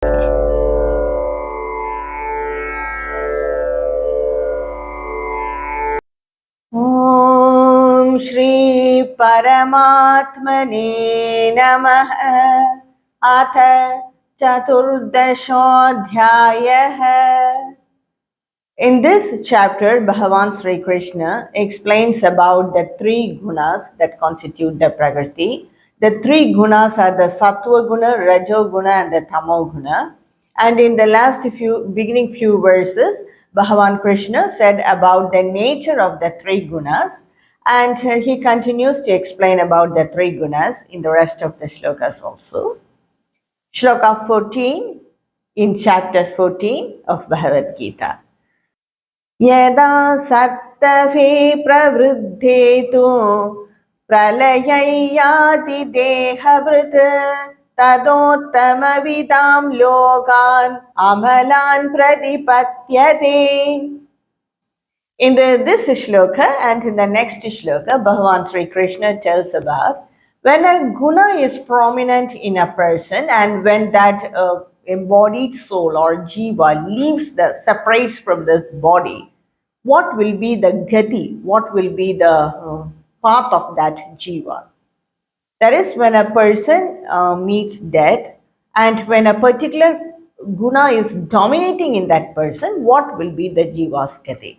ॐ श्री परमात्मने नमः। अथ चतुर्दशोऽध्यायः। In this chapter, Bhagavan Sri Krishna explains about the three gunas that constitute the Prakriti. The three gunas are the Sattva guna, Rajo guna, and the Tamo guna. And in the beginning few verses, Bhagavan Krishna said about the nature of the three gunas, and he continues to explain about the three gunas in the rest of the shlokas also. Shloka 14 in chapter 14 of Bhagavad Gita. यदा सत्तवे प्रवृद्धे तु प्रलययाति देहवृत् तदोत्तमविदां लोकान् अमलान् प्रतिपद्यते. In this shloka and in the next shloka, Bhagavan Sri Krishna tells about when a guna is prominent in a person and when that embodied soul or jiva separates from this body, what will be the gati, what will be the path of that jiva. That is when a person meets death and when a particular guna is dominating in that person, what will be the jiva's gati.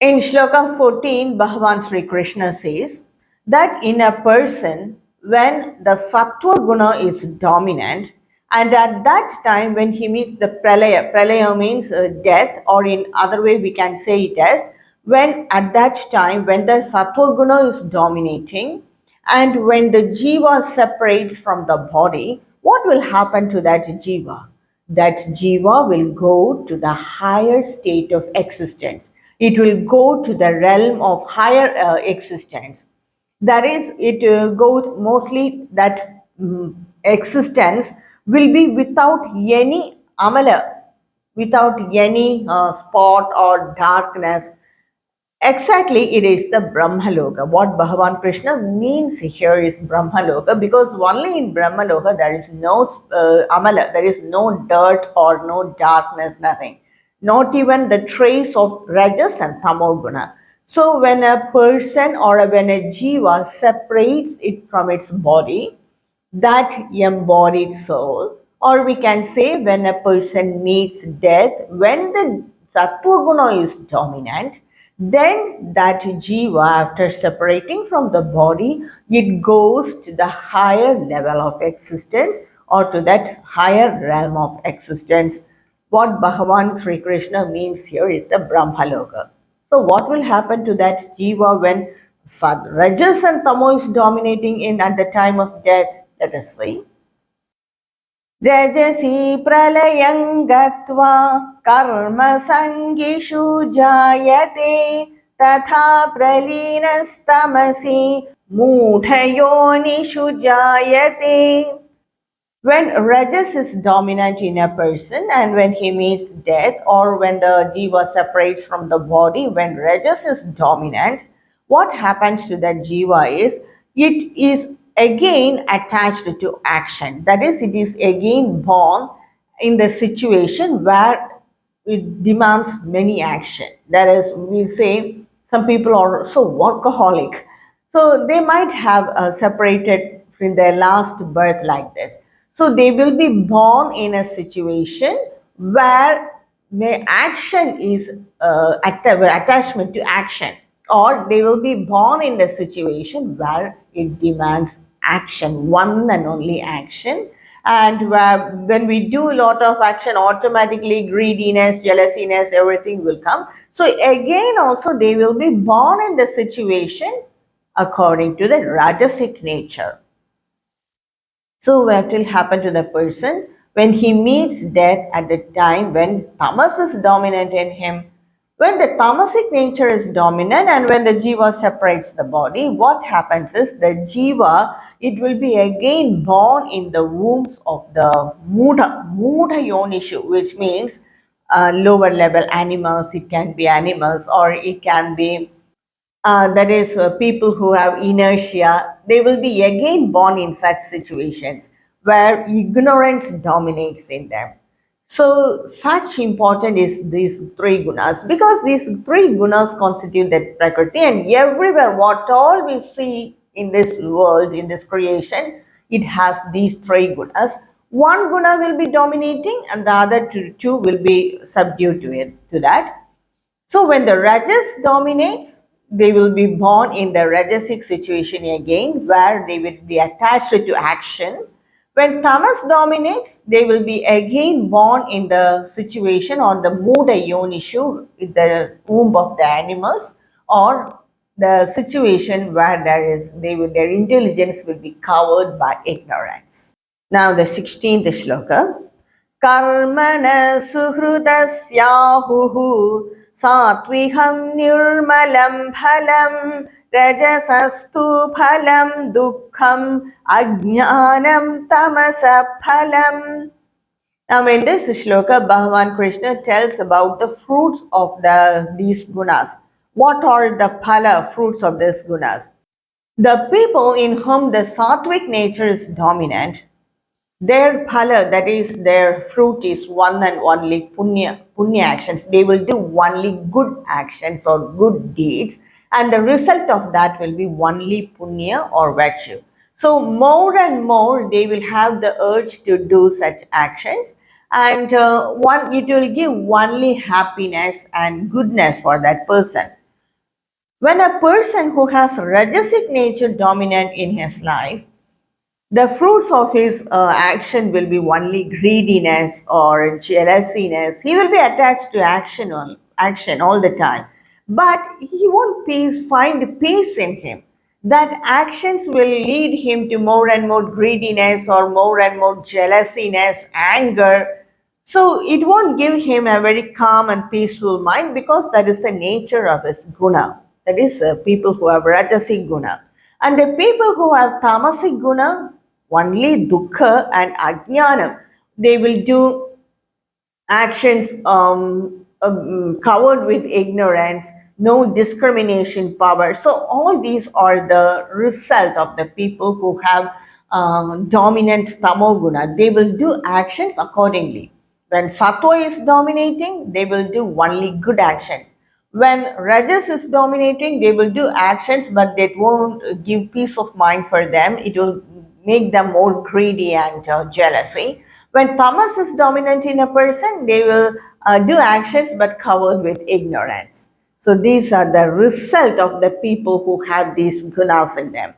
In Shloka 14, Bhagavan Sri Krishna says that in a person, when the Sattva guna is dominant, and at that time when he meets the pralaya means death, or in other way we can say it as when at that time when the Sattva guna is dominating and when the jiva separates from the body, what will happen to that jiva? That jiva will go to the higher state of existence. It will go to the realm of higher existence. That is, it goes mostly that existence will be without any amala, without any spot or darkness. Exactly, it is the Brahmaloka. What Bhagavan Krishna means here is Brahmaloka, because only in Brahmaloka there is no amala, there is no dirt or no darkness, nothing. Not even the trace of Rajas and Tamoguna. So when a person or when a jiva separates it from its body, that embodied soul, or we can say when a person meets death, when the Sattva guna is dominant, then that jiva, after separating from the body, it goes to the higher level of existence or to that higher realm of existence. What Bhagavan Sri Krishna means here is the Brahmaloka. So what will happen to that jiva when Rajas and Tamo is dominating in at the time of death? Let us see. Rajasi pralayang gatva karma sangishu jayate tatha praleenastamasi mudhayonishu jayate. When Rajas is dominant in a person and when he meets death or when the jiva separates from the body, when Rajas is dominant, what happens to that jiva is it is again attached to action. That is, it is again born in the situation where it demands many action. That is, we say some people are so workaholic. So they might have separated in their last birth like this. So they will be born in a situation where action is attachment to action, or they will be born in the situation where it demands action, one and only action. And where, when we do a lot of action, automatically greediness, jealousiness, everything will come. So again also they will be born in the situation according to the Rajasic nature. So what will happen to the person when he meets death at the time when tamas is dominant in him? When the tamasic nature is dominant and when the jiva separates the body, what happens is the jiva, it will be again born in the wombs of the mudha yonishu, which means lower level animals. It can be animals or it can be that is people who have inertia. They will be again born in such situations where ignorance dominates in them. So such important is these three gunas, because these three gunas constitute that Prakriti, and everywhere what all we see in this world, in this creation, it has these three gunas. One guna will be dominating and the other two will be subdued to it, to that. So when the Rajas dominates, they will be born in the Rajasic situation again, where they will be attached to action. When Tamas dominates, they will be again born in the situation on the Muda Yonishu, in the womb of the animals, or the situation where their intelligence will be covered by ignorance. Now the 16th shloka. Karmana suhृदस्याहुः सात्विकं निर्मलं फलं रजसस्तु फलं दुःखम् अज्ञानं तमसः फलम्. Now in this shloka, Bhagavan Krishna tells about the fruits of these gunas. What are the phala, fruits of these gunas? The people in whom the sattvic nature is dominant, their phala, that is their fruit, is one and only punya actions. They will do only good actions or good deeds, and the result of that will be only punya or virtue. So more and more they will have the urge to do such actions, and it will give only happiness and goodness for that person. When a person who has rajasic nature dominant in his life, the fruits of his action will be only greediness or jealousiness. He will be attached to action all the time, but he won't find peace in him. That actions will lead him to more and more greediness or more and more jealousiness, anger. So it won't give him a very calm and peaceful mind, because that is the nature of his guna. That is people who have rajasic guna. And the people who have tamasic guna, only dukkha and ajnanam, they will do actions covered with ignorance, no discrimination power. So all these are the result of the people who have dominant tamoguna. They will do actions accordingly. When sattva is dominating, they will do only good actions. When rajas is dominating, they will do actions, but they won't give peace of mind for them. It will make them more greedy and jealousy. When tamas is dominant in a person, they will do actions but covered with ignorance. So these are the result of the people who have these gunas in them.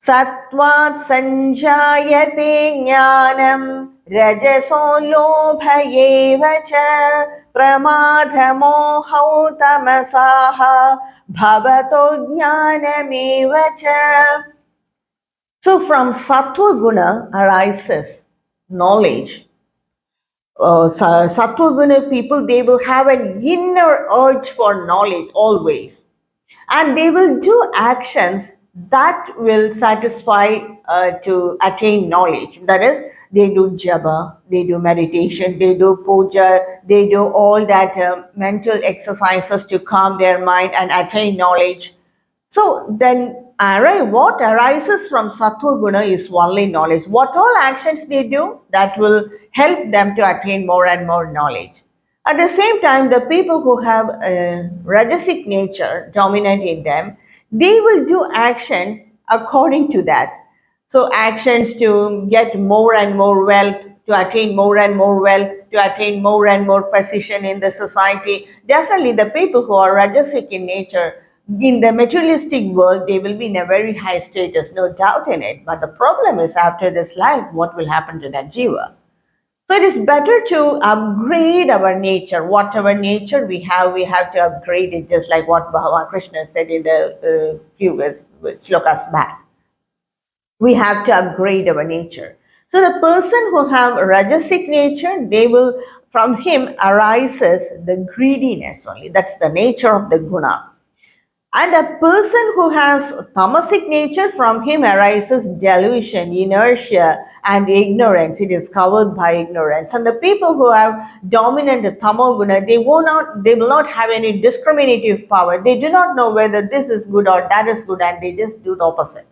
Sattvat sanjayate jnanam rajaso lobha eva cha pramadha moho tamasaha bhavato jnanameva cha. So from sattva guna arises knowledge. Sattva guna people, they will have an inner urge for knowledge always, and they will do actions that will satisfy to attain knowledge. That is, they do japa, they do meditation, they do puja, they do all that mental exercises to calm their mind and attain knowledge. So then, what arises from sattva guna is only knowledge. What all actions they do, that will help them to attain more and more knowledge. At the same time, the people who have a rajasic nature dominant in them, they will do actions according to that. So actions to get more and more wealth, to attain more and more wealth, to attain more and more position in the society. Definitely the people who are rajasic in nature, in the materialistic world, they will be in a very high status, no doubt in it. But the problem is, after this life, what will happen to that jiva? So it is better to upgrade our nature. Whatever nature we have to upgrade it, just like what Bhagavan Krishna said in the previous slokas back. We have to upgrade our nature. So the person who have rajasic nature, from him arises the greediness only. That's the nature of the guna. And a person who has tamasic nature, from him arises delusion, inertia, and ignorance. It is covered by ignorance. And the people who have dominant tamoguna, they will not have any discriminative power. They do not know whether this is good or that is good, and they just do the opposite.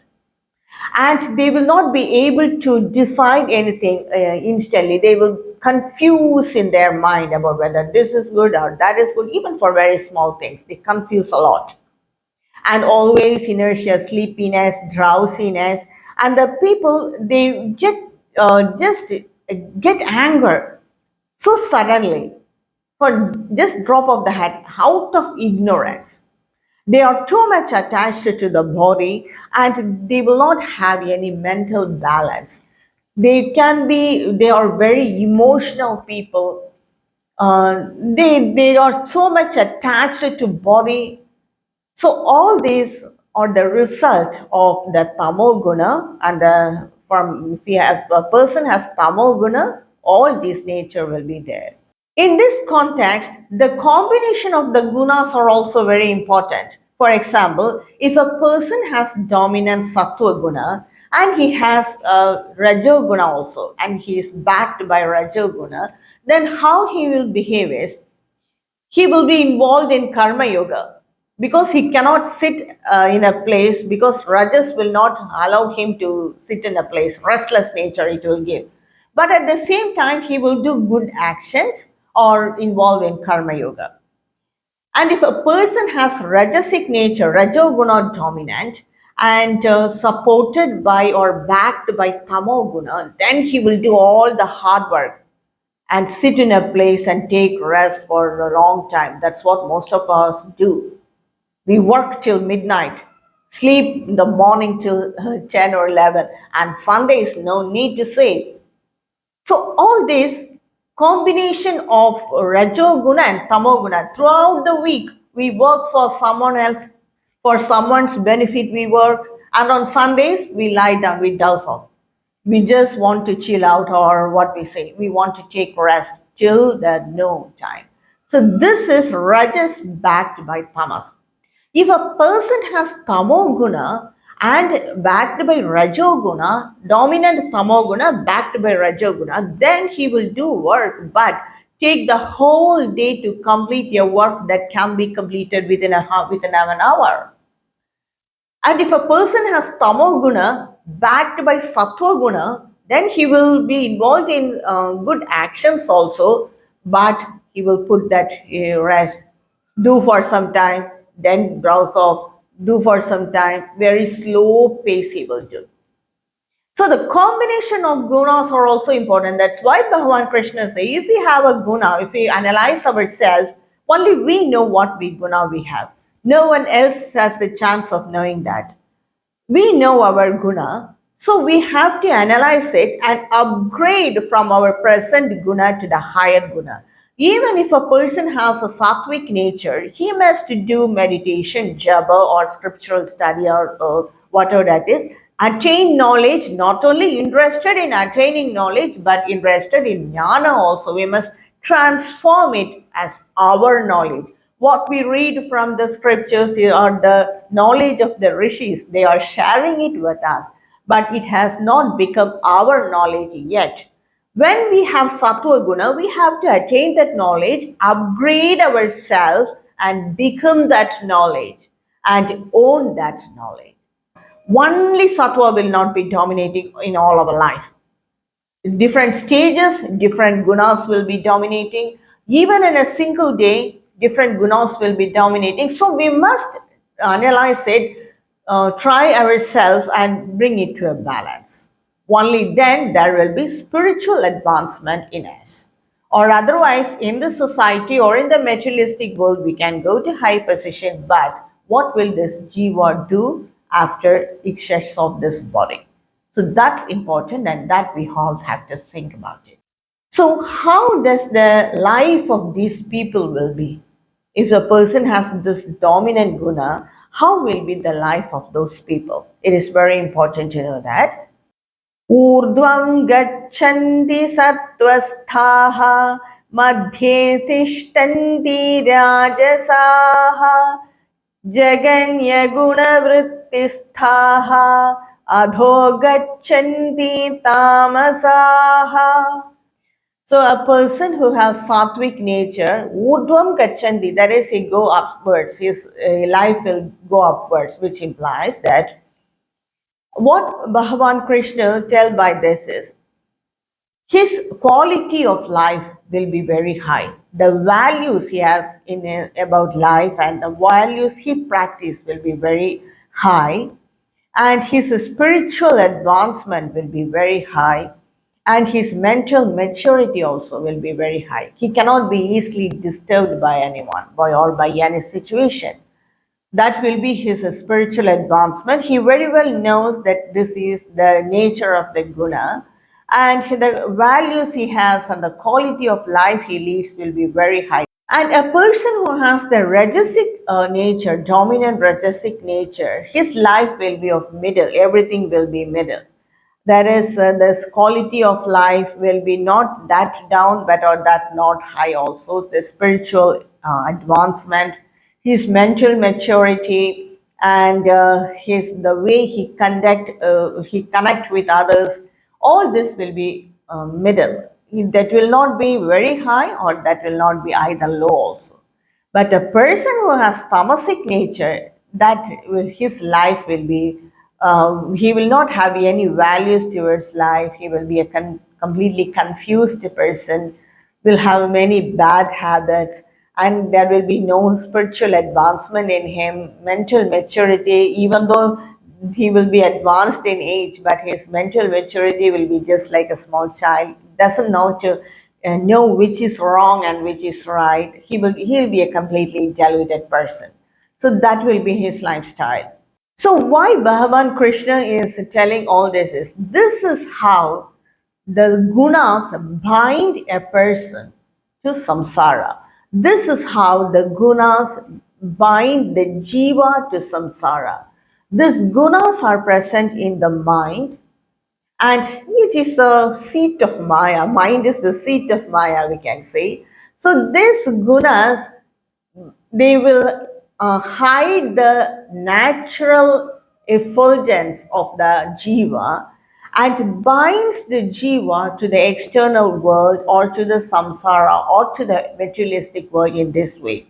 And they will not be able to decide anything instantly. They will confuse in their mind about whether this is good or that is good, even for very small things. They confuse a lot. And always inertia, sleepiness, drowsiness. And the people, they just get anger so suddenly for just drop of the hat out of ignorance. They are too much attached to the body and they will not have any mental balance. They are very emotional people. They are so much attached to body. So all these are the result of the tamo guna, and from if you have a person has tamo guna, all this nature will be there. In this context, the combination of the gunas are also very important. For example, if a person has dominant sattva guna and he has rajo guna also, and he is backed by rajo guna, then how he will behave is he will be involved in karma yoga because he cannot sit in a place, because rajas will not allow him to sit in a place. Restless nature it will give, but at the same time he will do good actions or involve in karma yoga. And if a person has rajasic nature, rajoguna dominant, and supported by or backed by tamoguna, then he will do all the hard work and sit in a place and take rest for a long time. That's what most of us do. We work till midnight, sleep in the morning till 10 or 11, and Sundays, no need to say. So, all this combination of Rajoguna and Tamoguna throughout the week, we work for someone else, for someone's benefit, we work, and on Sundays, we lie down, we doze off. We just want to chill out, or what we say, we want to take rest till the noon time. So this is rajas backed by tamas. If a person has tamoguna and backed by rajoguna, dominant tamoguna backed by rajoguna, then he will do work, but take the whole day to complete your work that can be completed within an hour. And if a person has tamoguna backed by sattva guna, then he will be involved in good actions also, but he will put that rest, do for some time, then browse off, do for some time, very slow pace he will do. So the combination of gunas are also important. That's why Bhagavan Krishna says, if we have a guna, if we analyze ourselves, only we know what guna we have. No one else has the chance of knowing that. We know our guna, so we have to analyze it and upgrade from our present guna to the higher guna. Even if a person has a sattvic nature, he must do meditation, japa, or scriptural study, or whatever that is. Attain knowledge, not only interested in attaining knowledge, but interested in jnana also. We must transform it as our knowledge. What we read from the scriptures or the knowledge of the rishis, they are sharing it with us, but it has not become our knowledge yet. When we have sattva guna, we have to attain that knowledge, upgrade ourselves, and become that knowledge and own that knowledge. Only sattva will not be dominating in all our life. Different stages, different gunas will be dominating. Even in a single day, different gunas will be dominating. So we must analyze it, try ourselves, and bring it to a balance. Only then there will be spiritual advancement in us. Or otherwise, in the society or in the materialistic world, we can go to high position, but what will this jiva do after it sheds off this body? So that's important, and that we all have to think about it. So how does the life of these people will be? If a person has this dominant guna, how will be the life of those people? It is very important to know that. ऊर्ध्वं गच्छन्ति सत्त्वस्थाः मध्ये तिष्ठन्ति राजसाः जगन्यगुणवृत्तिस्थाः अधो गच्छन्ति तामसाः. So a person who has sattvic nature, urdhvam gachanti, that is, he go upwards, his life will go upwards, which implies that what Bhagavan Krishna tell by this is, his quality of life will be very high. The values he has about life and the values he practices will be very high, and his spiritual advancement will be very high, and his mental maturity also will be very high. He cannot be easily disturbed by anyone or by any situation. That will be his spiritual advancement. He very well knows that this is the nature of the guna, and the values he has and the quality of life he leads will be very high. And a person who has the rajasic nature, dominant rajasic nature, his life will be of middle. Everything will be middle. That is, this quality of life will be not that down, but or that not high. Also, the spiritual advancement, his mental maturity, and his the way he connect with others. All this will be middle. That will not be very high, or that will not be either low also. But a person who has tamasic nature, that his life will be, he will not have any values towards life. He will be a completely confused person, will have many bad habits, and there will be no spiritual advancement in him, mental maturity, even though he will be advanced in age, but his mental maturity will be just like a small child, doesn't know to know which is wrong and which is right. He'll be a completely deluded person. So that will be his lifestyle. So why Bhagavan Krishna is telling all this is how the gunas bind a person to samsara. This is how the gunas bind the jiva to samsara. These gunas are present in the mind, and which is the seat of Maya. Mind is the seat of Maya, we can say. So these gunas, they will hide the natural effulgence of the jiva and binds the jiva to the external world or to the samsara or to the materialistic world in this way.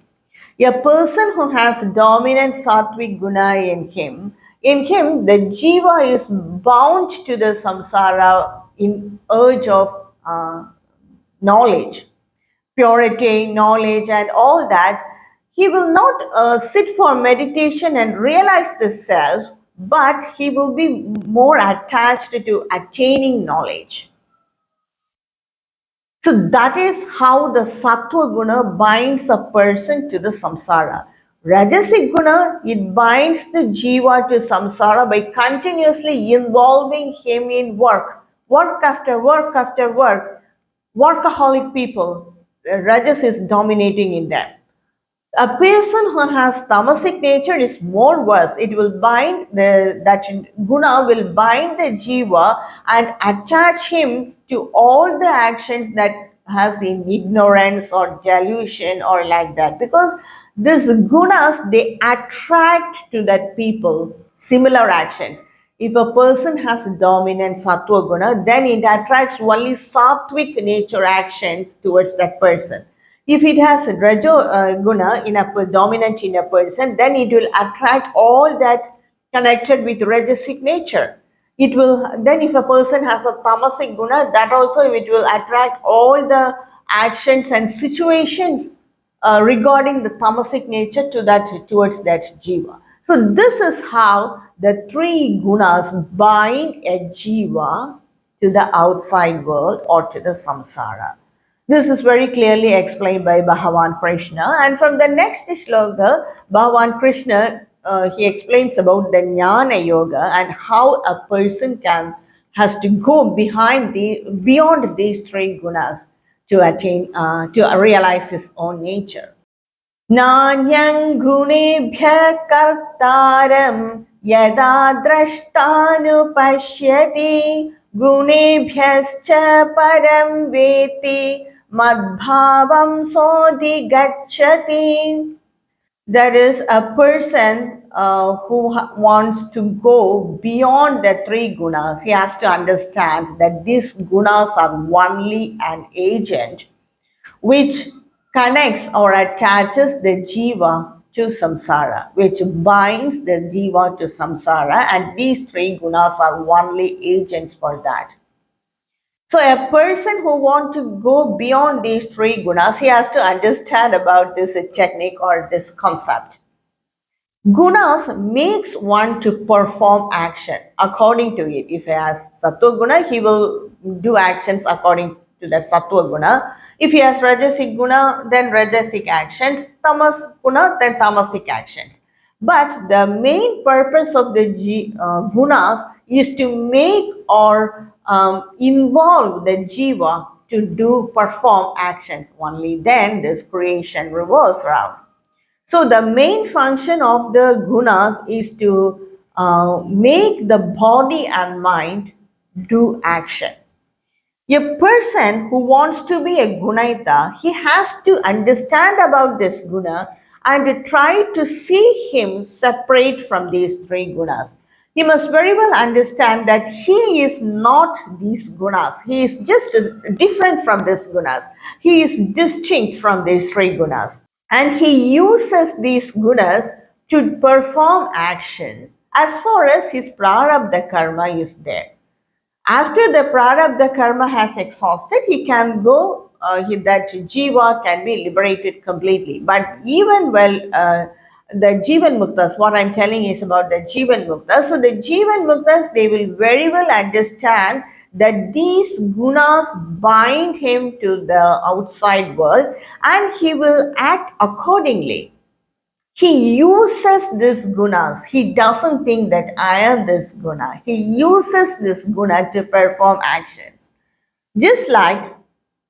A person who has dominant sattvic guna in him the jiva is bound to the samsara in urge of knowledge, purity, knowledge, and all that. He will not sit for meditation and realize the self, but he will be more attached to attaining knowledge. So that is how the sattva guna binds a person to the samsara. Rajasic guna, it binds the jiva to samsara by continuously involving him in work after work after work. Workaholic people, rajas is dominating in them. A person who has tamasic nature is more worse. It will bind that guna will bind the jiva and attach him to all the actions that has in ignorance or delusion or like that. Because these gunas, they attract to that people similar actions. If a person has dominant sattva guna, then it attracts only sattvic nature actions towards that person. If it has rajo guna dominant in a person, then it will attract all that connected with rajasic nature. It will then, if a person has a tamasic guna, that also it will attract all the actions and situations regarding the tamasic nature to that towards that jiva. So this is how the three gunas bind a jiva to the outside world or to the samsara. This is very clearly explained by Bhagavan Krishna. And from the next shloka, Bhagavan Krishna, he explains about the Jnana Yoga and how a person has to go beyond these three gunas to attain, to realize his own nature. नान्यं गुणेभ्यः कर्तारं यदा द्रष्टानुपश्यति गुणेभ्यश्च परं वेत्ति मद्भावं सोऽधिगच्छति. That is a person who wants to go beyond the three gunas. He has to understand that these gunas are only an agent which connects or attaches the jiva to samsara, which binds the jiva to samsara, and these three gunas are only agents for that. So a person who wants to go beyond these three gunas, he has to understand about this technique or this concept. Gunas makes one to perform action according to it. If he has sattva guna, he will do actions according to the sattva guna. If he has rajasic guna, then rajasic actions. Tamas guna, then tamasic actions. But the main purpose of the gunas is to make or involve the jiva to do perform actions. Only then this creation revolves around. So the main function of the gunas is to make the body and mind do action. A person who wants to be a gunaita, he has to understand about this guna and try to see him separate from these three gunas. He must very well understand that he is not these gunas. He is just different from these gunas. He is distinct from these three gunas. And he uses these gunas to perform action as far as his prarabdha karma is there. After the prarabdha karma has exhausted, he can go, that jiva can be liberated completely. But even the jivan muktas, what I'm telling is about the jivan muktas. So the jivan muktas, they will very well understand that these gunas bind him to the outside world and he will act accordingly. He uses these gunas. He doesn't think that I am this guna. He uses this guna to perform actions. Just like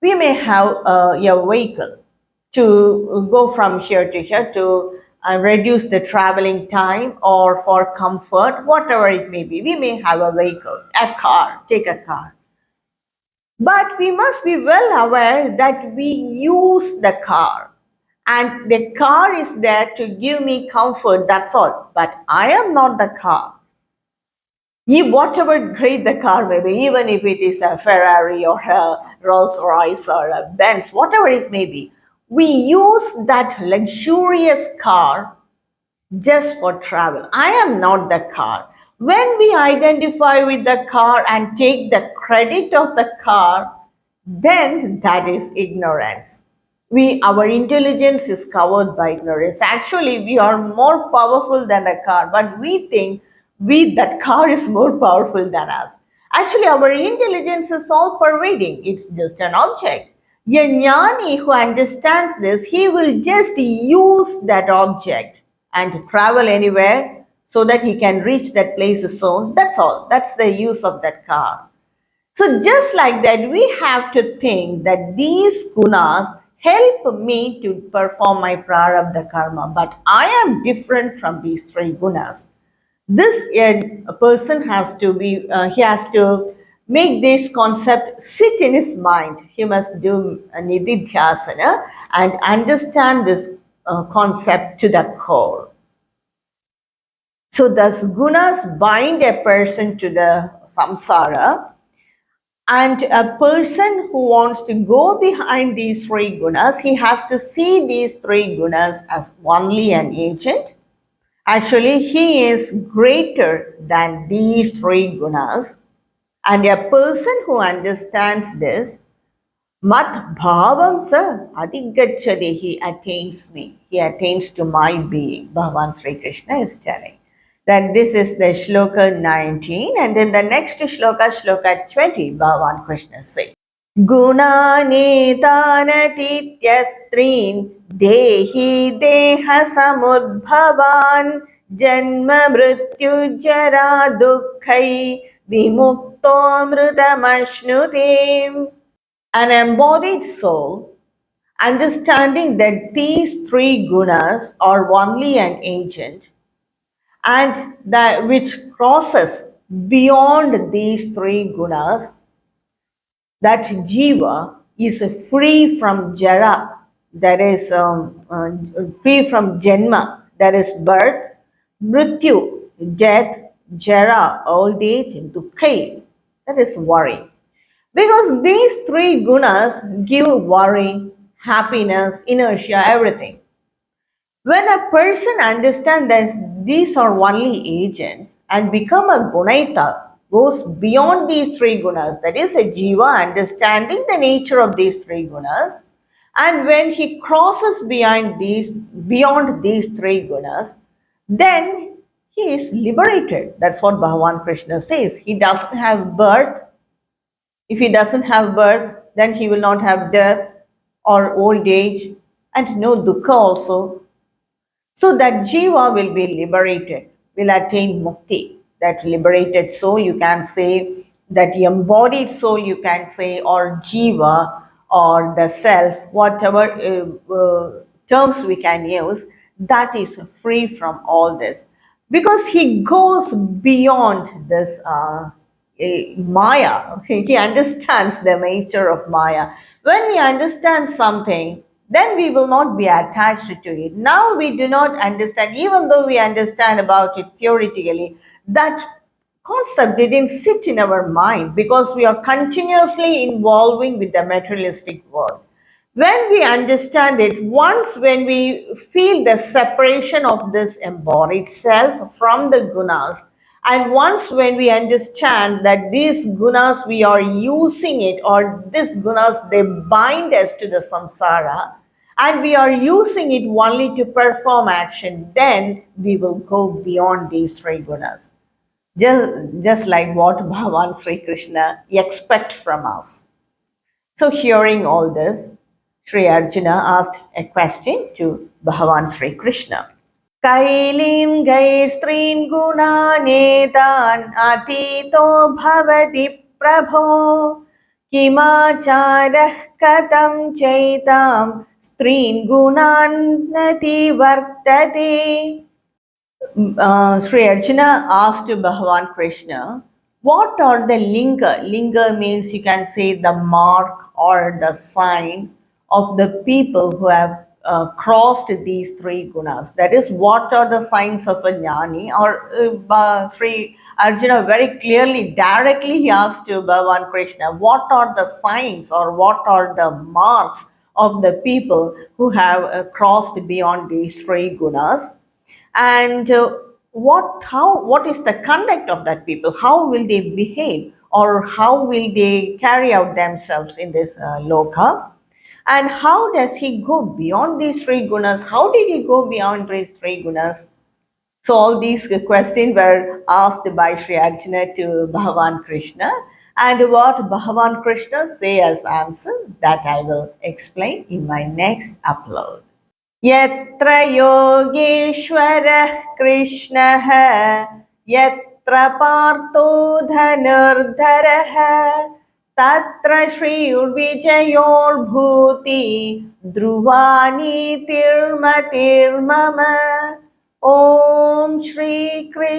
we may have a vehicle to go from here to here to reduce the traveling time or for comfort, whatever it may be. We may have a vehicle, a car, take a car. But we must be well aware that we use the car. And the car is there to give me comfort, that's all. But I am not the car. Whatever great the car may be, even if it is a Ferrari or a Rolls Royce or a Benz, whatever it may be, we use that luxurious car just for travel. I am not the car. When we identify with the car and take the credit of the car, then that is ignorance. Our intelligence is covered by ignorance. Actually, we are more powerful than a car, but we think that car is more powerful than us. Actually, our intelligence is all pervading. It's just an object. A jnani who understands this, he will just use that object and travel anywhere so that he can reach that place soon. That's all. That's the use of that car. So just like that, we have to think that these gunas help me to perform my prarabdha karma, but I am different from these three gunas. This a person has to be, he has to make this concept sit in his mind. He must do a nididhyasana and understand this concept to the core. So thus gunas bind a person to the samsara, and a person who wants to go behind these three gunas, he has to see these three gunas as only an agent. Actually, he is greater than these three gunas. And a person who understands this, mat bhavam sa adigachade, he attains me. He attains to my being. Bhagavan Sri Krishna is telling. That this is the shloka 19, and then the next shloka, shloka 20, Bhagavan Krishna says, Gunane tanatityattrin dehi deha samudbhavan janma mrityu jara dukkhai vimukto mritamashnutim. An embodied soul, understanding that these three gunas are only an agent, and that which crosses beyond these three gunas, that jiva is free from jara, that is free from janma, that is birth, mrityu, death, jara, old age, dukkha, that is worry. Because these three gunas give worry, happiness, inertia, everything. When a person understands that these are only agents and become a gunaita, goes beyond these three gunas, that is, a jiva understanding the nature of these three gunas, and when he crosses beyond these three gunas, then he is liberated. That's what Bhagavan Krishna says. He doesn't have birth. If he doesn't have birth, then he will not have death or old age, and no dukkha also. So that jiva will be liberated, will attain mukti. That liberated soul, you can say, that embodied soul, you can say, or jiva, or the self, whatever terms we can use, that is free from all this. Because he goes beyond this Maya. He understands the nature of Maya. When we understand something, then we will not be attached to it. Now we do not understand, even though we understand about it theoretically, that concept didn't sit in our mind because we are continuously involving with the materialistic world. When we understand it, once when we feel the separation of this embodied self from the gunas, and once when we understand that these gunas we are using it, or these gunas they bind us to the samsara, and we are using it only to perform action, then we will go beyond these three gunas. Just like what Bhagavan Sri Krishna expects from us. So, hearing all this, Sri Arjuna asked a question to Bhagavan Sri Krishna. Kailin gaistrin gunanetan atito bhavati prabho kimacharah katam chaitam strin gunan nati vartate. Sri Arjuna asked Bhagavan Krishna, what are the linga? Linga means you can say the mark or the sign of the people who have crossed these three gunas. That is, what are the signs of a jnani? Or Sri Arjuna very clearly, directly he asked to Bhagavan Krishna, what are the signs or what are the marks of the people who have crossed beyond these three gunas? And what is the conduct of that people, how will they behave, or how will they carry out themselves in this loka, and how does he go beyond these three gunas, how did he go beyond these three gunas? So all these questions were asked by Sri Arjuna to Bhagavan Krishna, and what Bhagavan Krishna say as answer, that I will explain in my next upload. यत्र योगेश्वरः कृष्णः यत्र पार्थो धनुर्धरः तत्र श्रीर्विजयोर्भूति ध्रुवा नीतिर्मतिर्मम. ॐ श्रीकृष्णार्पणमस्तु.